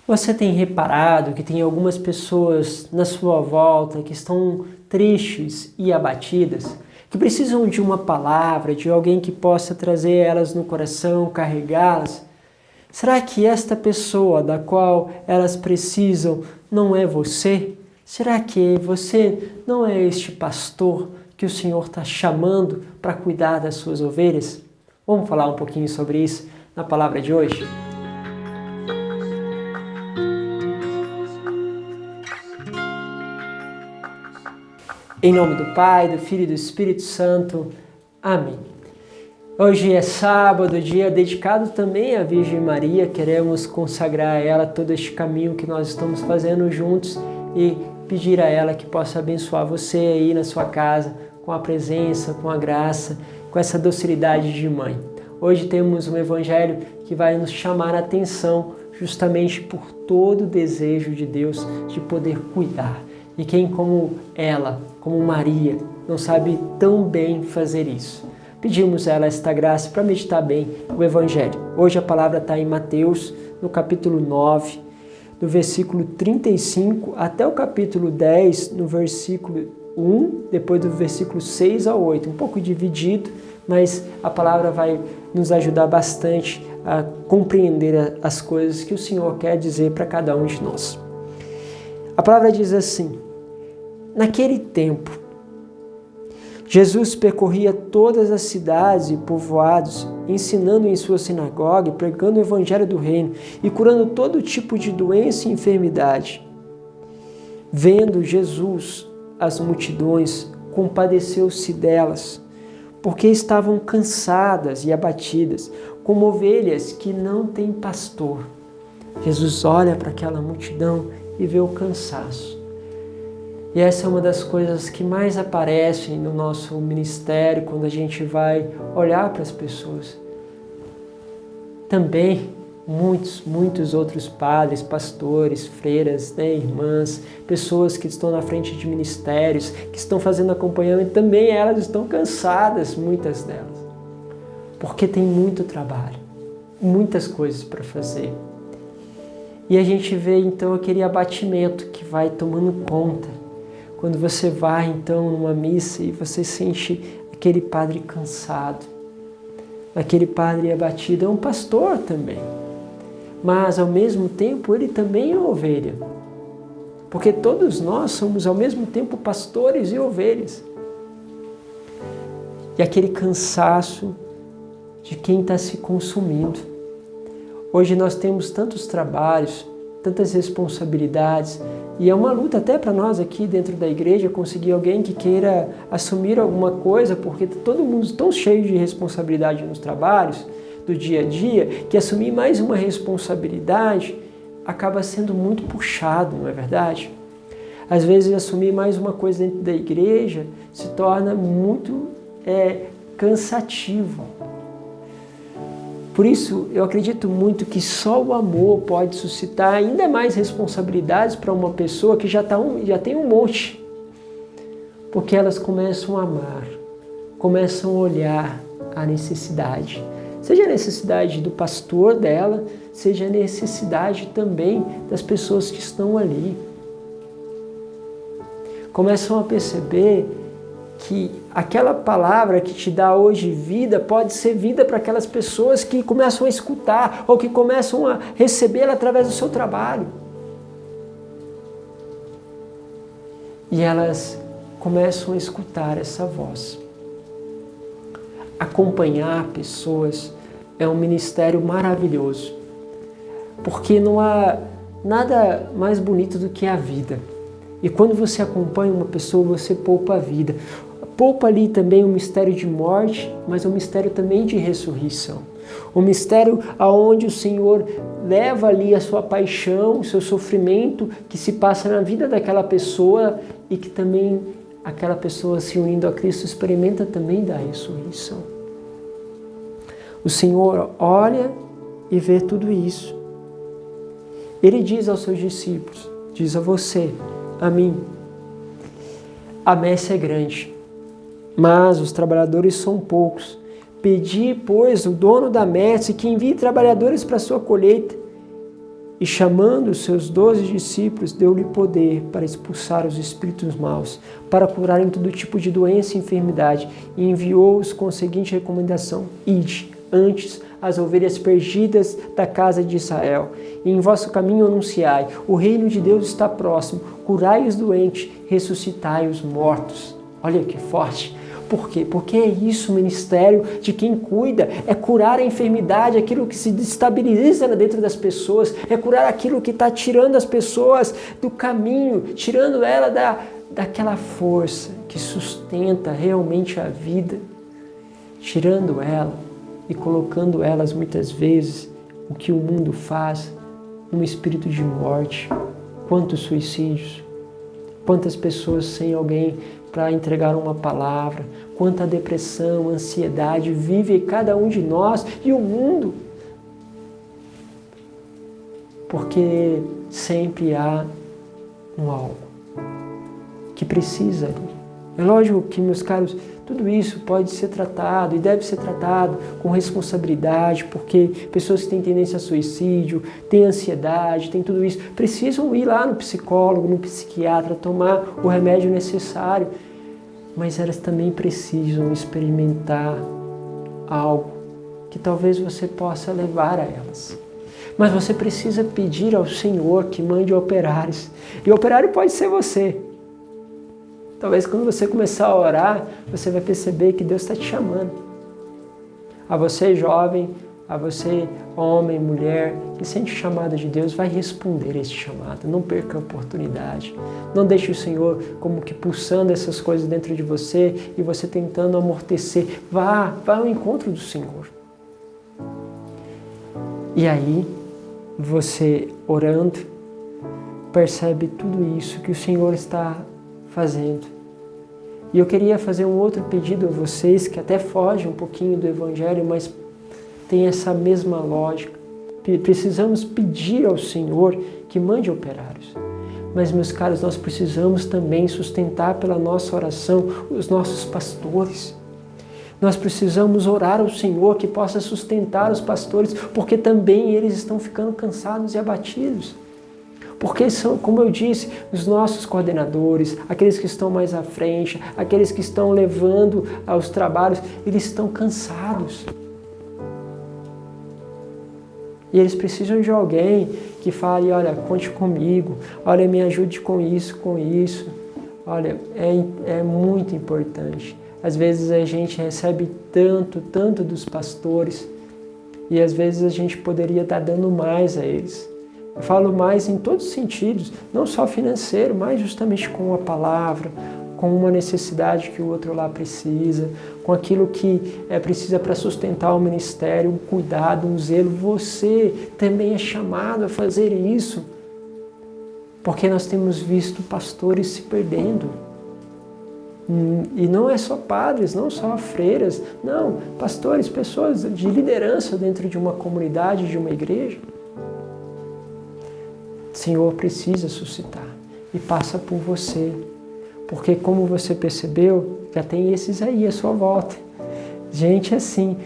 Você tem reparado que tem algumas pessoas na sua volta que estão tristes e abatidas, que precisam de uma palavra, de alguém que possa trazer elas no coração, carregá-las? Será que esta pessoa da qual elas precisam não é você? Será que você não é este pastor que o Senhor está chamando para cuidar das suas ovelhas? Vamos falar um pouquinho sobre isso na palavra de hoje? Em nome do Pai, do Filho e do Espírito Santo. Amém. Hoje é sábado, dia dedicado também à Virgem Maria. Queremos consagrar a ela todo este caminho que nós estamos fazendo juntos e pedir a ela que possa abençoar você aí na sua casa com a presença, com a graça, com essa docilidade de mãe. Hoje temos um evangelho que vai nos chamar a atenção justamente por todo o desejo de Deus de poder cuidar. E quem como ela, como Maria, não sabe tão bem fazer isso? Pedimos a ela esta graça para meditar bem o Evangelho. Hoje a palavra está em Mateus, no capítulo 9, do versículo 35 até o capítulo 10, no versículo 1, depois do versículo 6 ao 8. Um pouco dividido, mas a palavra vai nos ajudar bastante a compreender as coisas que o Senhor quer dizer para cada um de nós. A palavra diz assim: naquele tempo, Jesus percorria todas as cidades e povoados, ensinando em sua sinagoga, pregando o evangelho do reino e curando todo tipo de doença e enfermidade. Vendo Jesus as multidões, compadeceu-se delas, porque estavam cansadas e abatidas, como ovelhas que não têm pastor. Jesus olha para aquela multidão e vê o cansaço. E essa é uma das coisas que mais aparecem no nosso ministério quando a gente vai olhar para as pessoas. Também muitos outros padres, pastores, freiras, irmãs, pessoas que estão na frente de ministérios, que estão fazendo acompanhamento, também elas estão cansadas, muitas delas. Porque tem muito trabalho, muitas coisas para fazer. E a gente vê então aquele abatimento que vai tomando conta. Quando você vai então numa missa e você sente aquele padre cansado, aquele padre abatido, é um pastor também. Mas ao mesmo tempo ele também é ovelha. Porque todos nós somos ao mesmo tempo pastores e ovelhas. E aquele cansaço de quem está se consumindo. Hoje nós temos tantos trabalhos, tantas responsabilidades, e é uma luta até para nós aqui dentro da igreja conseguir alguém que queira assumir alguma coisa, porque todo mundo tão cheio de responsabilidade nos trabalhos do dia a dia, que assumir mais uma responsabilidade acaba sendo muito puxado, não é verdade? Às vezes assumir mais uma coisa dentro da igreja se torna muito cansativo. Por isso, eu acredito muito que só o amor pode suscitar ainda mais responsabilidades para uma pessoa que já tem um monte. Porque elas começam a amar, começam a olhar a necessidade. Seja a necessidade do pastor dela, seja a necessidade também das pessoas que estão ali. Começam a perceber que aquela palavra que te dá hoje vida pode ser vida para aquelas pessoas que começam a escutar ou que começam a recebê-la através do seu trabalho. E elas começam a escutar essa voz. Acompanhar pessoas é um ministério maravilhoso, porque não há nada mais bonito do que a vida. E quando você acompanha uma pessoa, você poupa a vida. Poupa ali também um mistério de morte, mas um mistério também de ressurreição. Um mistério onde o Senhor leva ali a sua paixão, o seu sofrimento que se passa na vida daquela pessoa e que também aquela pessoa se unindo a Cristo experimenta também da ressurreição. O Senhor olha e vê tudo isso. Ele diz aos seus discípulos, diz a você, a mim: a messe é grande, mas os trabalhadores são poucos. Pedi, pois, o dono da messe que envie trabalhadores para a sua colheita. E chamando os seus 12 discípulos, deu-lhe poder para expulsar os espíritos maus, para curarem todo tipo de doença e enfermidade, e enviou-os com a seguinte recomendação: ide antes as ovelhas perdidas da casa de Israel, e em vosso caminho anunciai: o reino de Deus está próximo, curai os doentes, ressuscitai os mortos. Olha que forte! Por quê? Porque é isso o ministério de quem cuida, é curar a enfermidade, aquilo que se destabiliza dentro das pessoas, é curar aquilo que está tirando as pessoas do caminho, tirando ela daquela força que sustenta realmente a vida, tirando ela e colocando elas muitas vezes, o que o mundo faz, num espírito de morte. Quantos suicídios, quantas pessoas sem alguém para entregar uma palavra, quanta depressão, ansiedade vive cada um de nós e o mundo. Porque sempre há um algo que precisa. É lógico que, meus caros, tudo isso pode ser tratado e deve ser tratado com responsabilidade, porque pessoas que têm tendência a suicídio, têm ansiedade, têm tudo isso, precisam ir lá no psicólogo, no psiquiatra, tomar o remédio necessário. Mas elas também precisam experimentar algo que talvez você possa levar a elas. Mas você precisa pedir ao Senhor que mande operários. E o operário pode ser você. Talvez quando você começar a orar, você vai perceber que Deus está te chamando. A você jovem, a você homem, mulher, que sente o chamado de Deus, vai responder esse chamado. Não perca a oportunidade. Não deixe o Senhor como que pulsando essas coisas dentro de você e você tentando amortecer. Vá ao encontro do Senhor. E aí, você orando, percebe tudo isso que o Senhor está fazendo. E eu queria fazer um outro pedido a vocês, que até foge um pouquinho do Evangelho, mas tem essa mesma lógica. Precisamos pedir ao Senhor que mande operários. Mas, meus caros, nós precisamos também sustentar pela nossa oração os nossos pastores. Nós precisamos orar ao Senhor que possa sustentar os pastores, porque também eles estão ficando cansados e abatidos. Porque são, como eu disse, os nossos coordenadores, aqueles que estão mais à frente, aqueles que estão levando aos trabalhos, eles estão cansados. E eles precisam de alguém que fale: olha, conte comigo, olha, me ajude com isso. Olha, é muito importante. Às vezes a gente recebe tanto dos pastores e às vezes a gente poderia estar dando mais a eles. Eu falo mais em todos os sentidos, não só financeiro, mas justamente com a palavra, com uma necessidade que o outro lá precisa, com aquilo que precisa para sustentar o ministério, um cuidado, um zelo. Você também é chamado a fazer isso, porque nós temos visto pastores se perdendo. E não é só padres, não só freiras, não, pastores, pessoas de liderança dentro de uma comunidade, de uma igreja. O Senhor precisa suscitar e passa por você. Porque, como você percebeu, já tem esses aí à sua volta. Gente assim,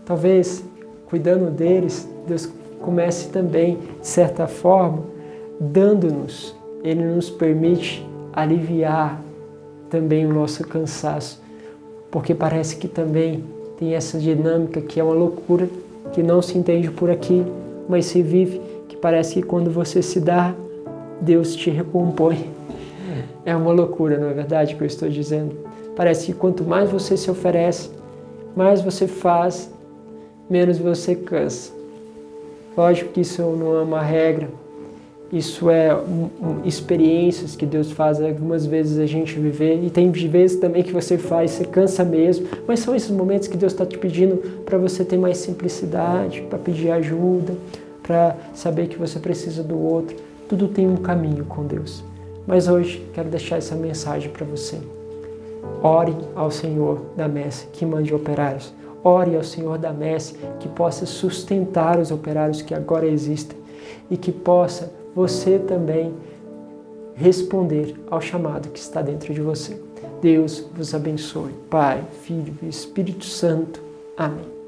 talvez cuidando deles, Deus comece também, de certa forma, dando-nos. Ele nos permite aliviar também o nosso cansaço. Porque parece que também tem essa dinâmica que é uma loucura, que não se entende por aqui, mas se vive, que parece que quando você se dá, Deus te recompõe. É uma loucura, não é verdade, que eu estou dizendo? Parece que quanto mais você se oferece, mais você faz, menos você cansa. Lógico que isso não é uma regra, isso é experiências que Deus faz algumas vezes a gente viver, e tem vezes também que você faz, você cansa mesmo, mas são esses momentos que Deus está te pedindo para você ter mais simplicidade, para pedir ajuda, para saber que você precisa do outro. Tudo tem um caminho com Deus. Mas hoje quero deixar essa mensagem para você. Ore ao Senhor da messe que mande operários. Ore ao Senhor da messe que possa sustentar os operários que agora existem e que possa você também responder ao chamado que está dentro de você. Deus vos abençoe. Pai, Filho e Espírito Santo. Amém.